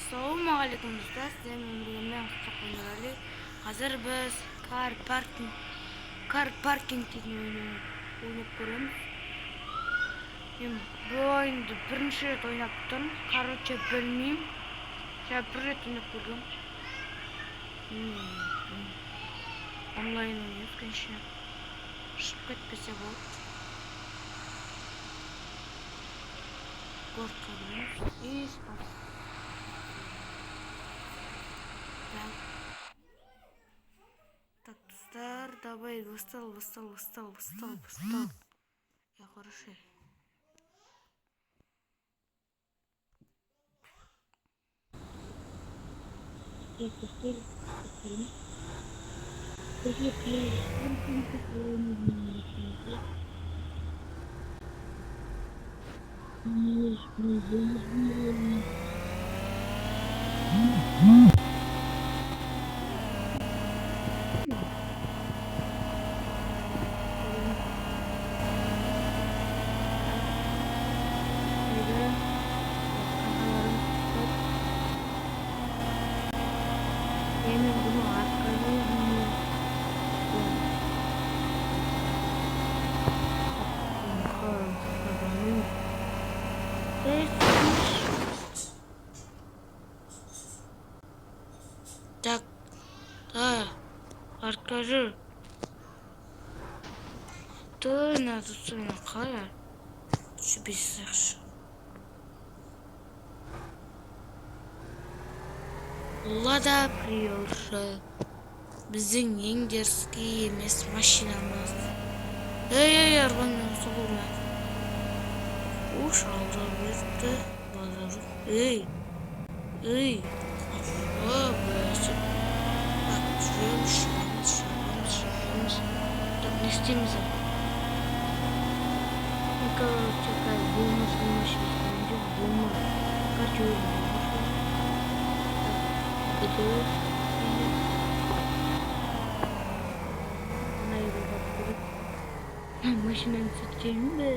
Assalamualaikum dostlar. Sizden ben Mustafa. Hazır biz car parking oynayıp görüyoruz. Bu oyunda birinci ret oynap turm. Короче bilmeyim. Bir ret oynap koydum. Онлайн oynuyoruz gençler. Çıkıp etmese bu. Korkuyoruz. İyi spor. Так, достар, давай, встал. Я хороший. Так, да, arkadaşlar. Надо сына қалай? Шүбесіз. Лада приоры. Біздің ең дерзкий емес машинамыз. Эй, арбамен соғылма. Уш алда берді. Эй. Бәсіп. Так, жүреміз. Так, не істейміз. Короче, как бумаж, машинаны сөйтемін бе?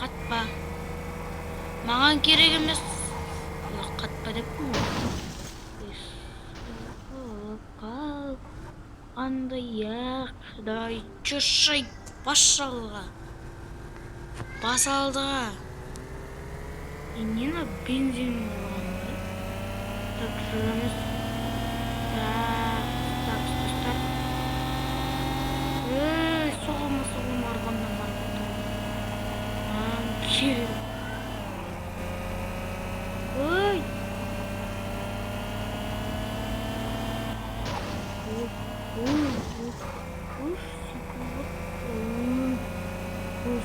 Қатпа. Маған керек емес. Қатпа деп Андай яқдай чушай басалға. Не на бензин оламды? Так, жүреміз. Так, соғылма арбамдан барып. Керек. Ой!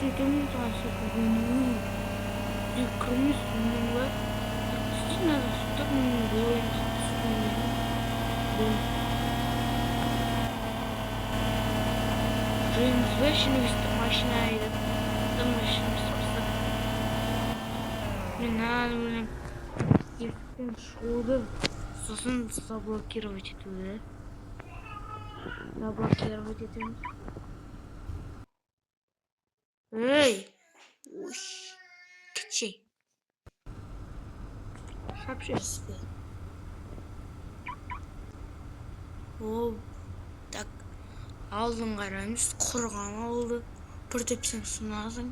Сөйтемін тасы күгенің жүкірміз сүндіңгі Сіз надо сұқтық менің бойын Жиыныз вешін өстік машина айдып машина сұқсық Мен надо есіктен шығуды сосын заблокировать етуді Заблокировать етеміз Эй! Уш! Кичей! Вообще себе. О, так. Алдын қараймыз. Құрған алды. Бір тепсең сынасың.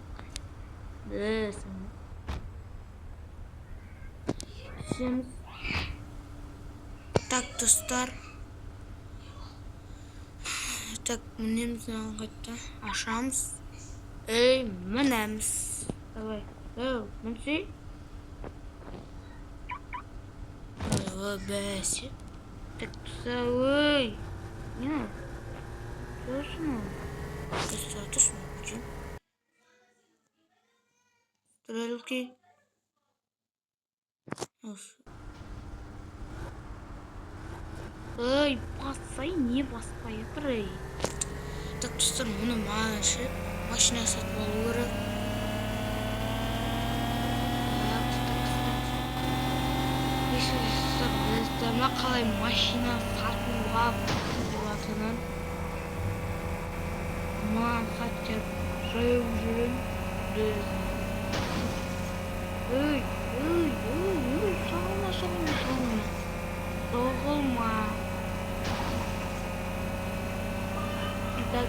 Сен. Сен. Так, достар. Так, мінемізден қайтты. Ашамыз. Эй, мінеміз. Давай. Мінсей. Бәсе. Так, ой. Не. Точно. Достаточно. Стрелки. Эй, бассай, не баспай, ей. Так, достар, мұны машина сатып алу керек. Bizde қалай машина сатуға болатынын маған хаттар жаяу жүрем. Ой.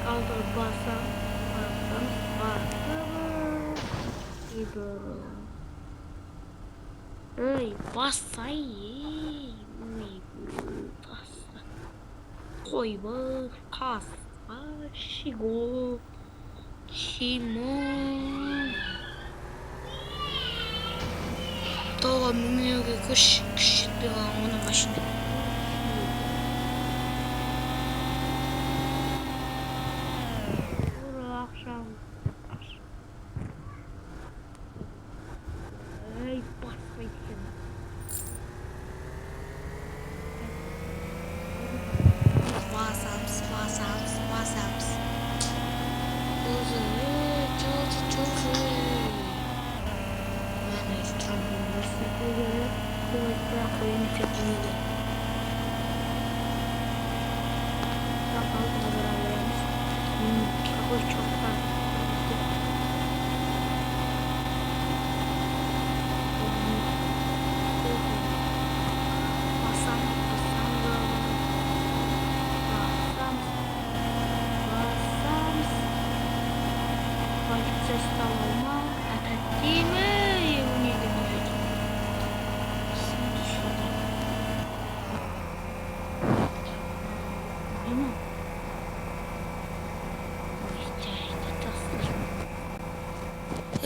калтырып басам. Эй, басай. Койбы, каска, шигол, чимон. Тога мümüge küçük onun başında. Akşam. Ey basmayın. Basams. Çok. Ben İstanbul Üniversitesi'ne göre kuvvetli koyun çekimiydi. Bakalım kadar alıyoruz. Çok var.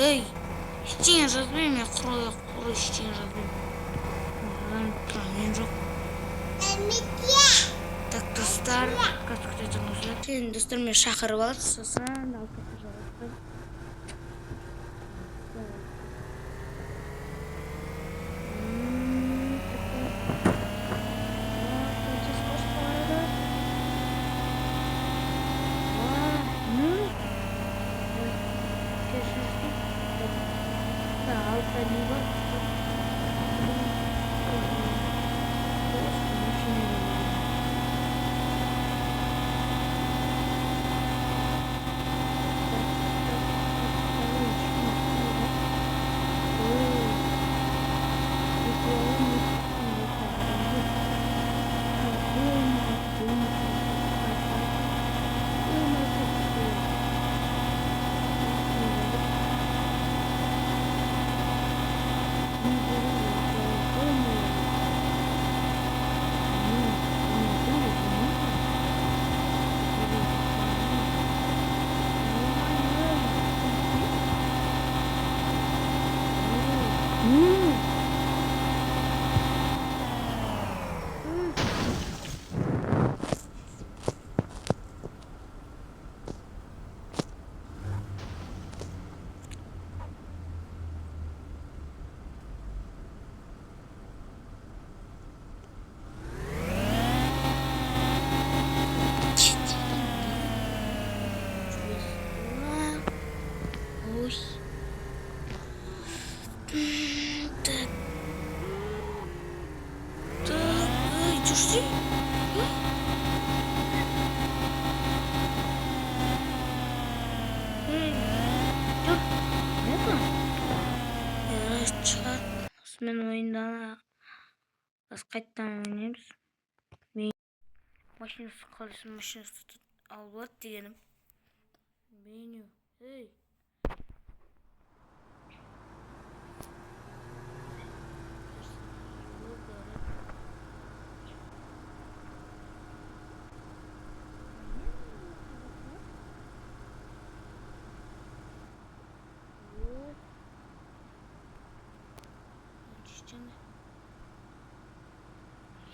Эй, стен разбей меня, куры стен разбей. Так, достар, как кто-то нужен. Сен достар меня шақырып алды, сосын алып кетіп жатыр. Düştü. Dur. Ne bu? Çıkar. Osman oyundan қайттан ойнаймыз. Мен машинасы қалысын машинасы алып алады дегенім. Меню. Ей.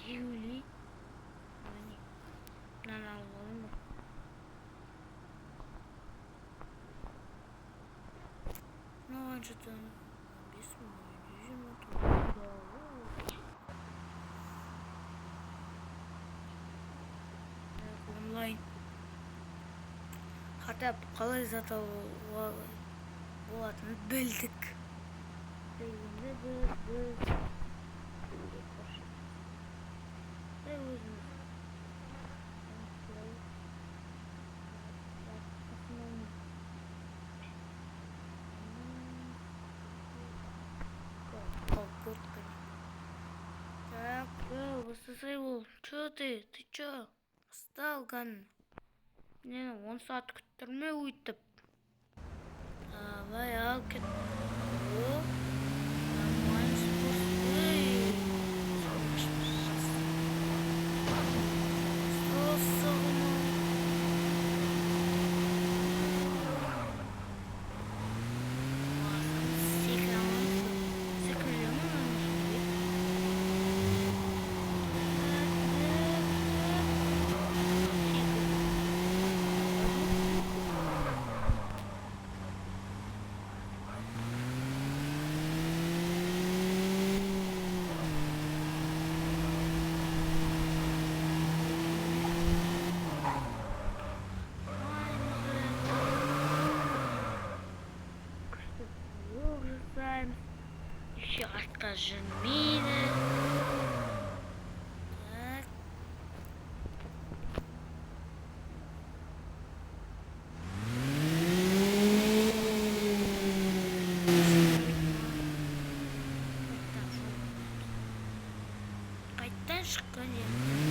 Юли. Ну, что-то онлайн. Хотя қалай зат болатынын білдік. Так, высосай его. Чё ты? Ты чё? Встал, Ган. Мені 10 saat күттірме өйтіп. Давай, ал кет. О, нормальный спорт. Эй, еще артқа жүрмейді. Так. Қайттан шыққан енді.